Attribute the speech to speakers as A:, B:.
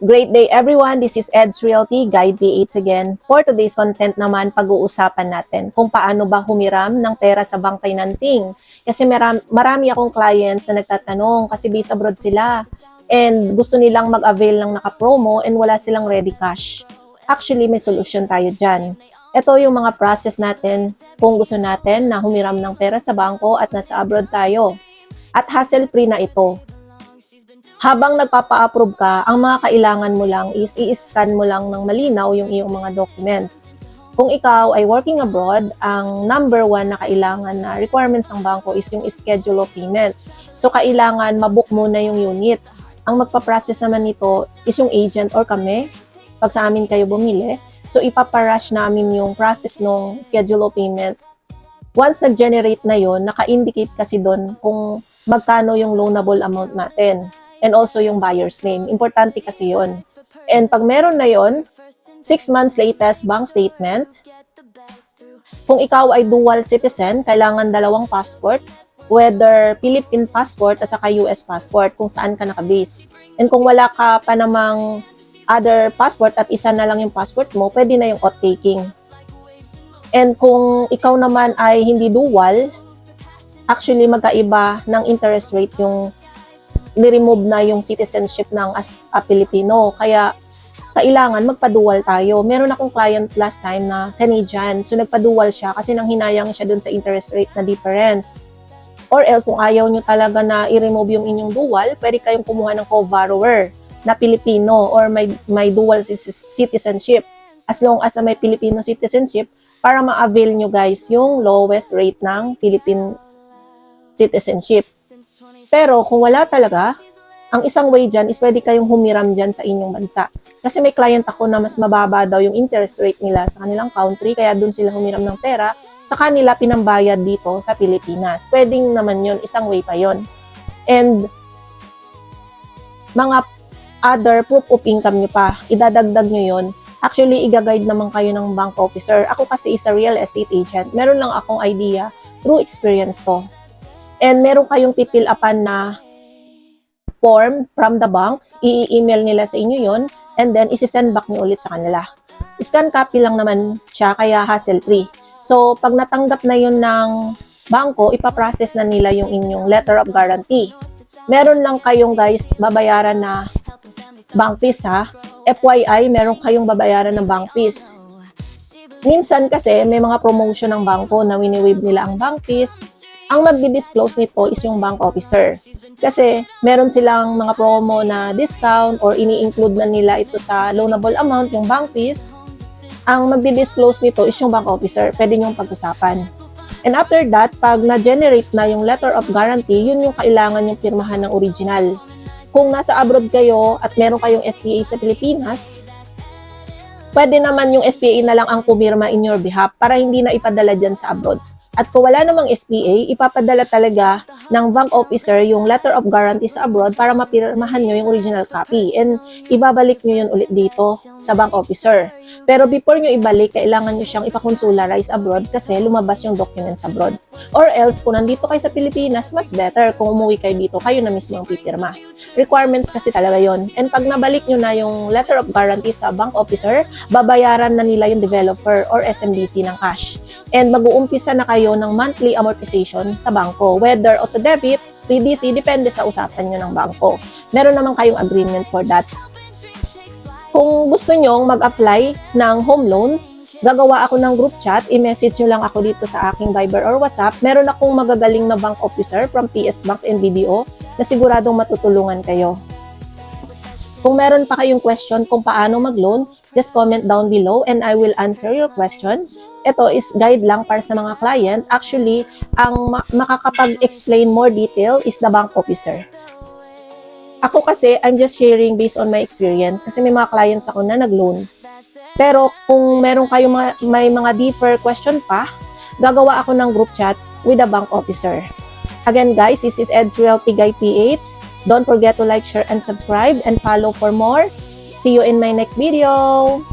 A: Great day everyone, this is Ed's Realty Guide PH again. For today's content naman, pag-uusapan natin kung paano ba humiram ng pera sa bank financing. Kasi marami akong clients na nagtatanong kasi based abroad sila and gusto nilang mag-avail ng naka-promo and wala silang ready cash. Actually, may solusyon tayo dyan. Ito yung mga process natin kung gusto natin na humiram ng pera sa bangko at nasa abroad tayo. At hassle-free na ito. Habang nagpapa-approve ka, ang mga kailangan mo lang is i-scan mo lang ng malinaw yung iyong mga documents. Kung ikaw ay working abroad, ang number one na kailangan na requirements ng bangko is yung schedule of payment. So, kailangan mabook muna yung unit. Ang magpa-process naman nito is yung agent or kami, pag sa amin kayo bumili. So, ipaparush namin yung process ng schedule of payment. Once nag-generate na yon, naka-indicate kasi doon kung magkano yung loanable amount natin. And also yung buyer's name. Importante kasi yon. And pag meron na yon, 6 months latest bank statement. Kung ikaw ay dual citizen, kailangan dalawang passport, whether Philippine passport at saka US passport, kung saan ka nakabase. And kung wala ka pa namang other passport at isa na lang yung passport mo, pwede na yung oath-taking. And kung ikaw naman ay hindi dual, actually magkaiba ng interest rate yung ni-remove na yung citizenship ng as a Pilipino. Kaya, kailangan magpa-dual tayo. Meron akong client last time na Canadian. So, nagpa-dual siya kasi nang hinayang siya dun sa interest rate na difference. Or else, kung ayaw nyo talaga na i-remove yung inyong dual, pwede kayong kumuha ng co-borrower na Pilipino or may dual citizenship. As long as na may Filipino citizenship, para ma-avail nyo guys yung lowest rate ng Philippine citizenship. Pero kung wala talaga, ang isang way dyan is pwede kayong humiram dyan sa inyong bansa. Kasi may client ako na mas mababa daw yung interest rate nila sa kanilang country, kaya dun sila humiram ng pera, sa kanila pinambayad dito sa Pilipinas. Pwedeng naman yun, isang way pa yun. And mga other proof of income nyo pa, idadagdag nyo yun. Actually, i-guide naman kayo ng bank officer. Ako kasi is a real estate agent. Meron lang akong idea, through experience to. And meron kayong pipil-upan na form from the bank, i-email nila sa inyo yon, and then isi-send back nyo ulit sa kanila. Scan copy lang naman siya, kaya hassle-free. So, pag natanggap na yun ng bangko, ipaprocess na nila yung inyong letter of guarantee. Meron lang kayong guys babayaran na bank fees ha. FYI, meron kayong babayaran ng bank fees. Minsan kasi may mga promotion ng bangko na wini-waive nila ang bank fees. Ang magdi-disclose nito is yung bank officer. Kasi meron silang mga promo na discount or ini-include na nila ito sa loanable amount, yung bank fees. Ang magdi-disclose nito is yung bank officer. Pwede niyong pag-usapan. And after that, pag na-generate na yung letter of guarantee, yun yung kailangan yung pirmahan ng original. Kung nasa abroad kayo at meron kayong SPA sa Pilipinas, pwede naman yung SPA na lang ang pumirma in your behalf para hindi na ipadala dyan sa abroad. At kung wala namang SPA, ipapadala talaga ng bank officer yung letter of guarantee sa abroad para mapirmahan nyo yung original copy. And ibabalik nyo yun ulit dito sa bank officer. Pero before nyo ibalik, kailangan nyo siyang ipakonsularize abroad kasi lumabas yung documents abroad. Or else, kung nandito kayo sa Pilipinas, much better. Kung umuwi kayo dito, kayo na mismo ang pipirma. Requirements kasi talaga yon. And pag nabalik nyo na yung letter of guarantee sa bank officer, babayaran na nila yung developer or SMBC ng cash. And mag-uumpisa na kayo ng monthly amortization sa bangko. Whether auto-debit, PDC, depende sa usapan nyo ng bangko. Meron naman kayong agreement for that. Kung gusto nyong mag-apply ng home loan, gagawa ako ng group chat, i-message nyo lang ako dito sa aking Viber or WhatsApp. Meron akong magagaling na bank officer from PS Bank and BDO na siguradong matutulungan kayo. Kung meron pa kayong question kung paano mag-loan, just comment down below and I will answer your question. Ito is guide lang para sa mga client. Actually, ang makakapag-explain more detail is the bank officer. Ako kasi, I'm just sharing based on my experience kasi may mga clients ako na nag-loan. Pero kung meron kayong may mga deeper question pa, gagawa ako ng group chat with the bank officer. Again guys, this is Ed's Realty Guide PH. Don't forget to like, share, and subscribe and follow for more. See you in my next video.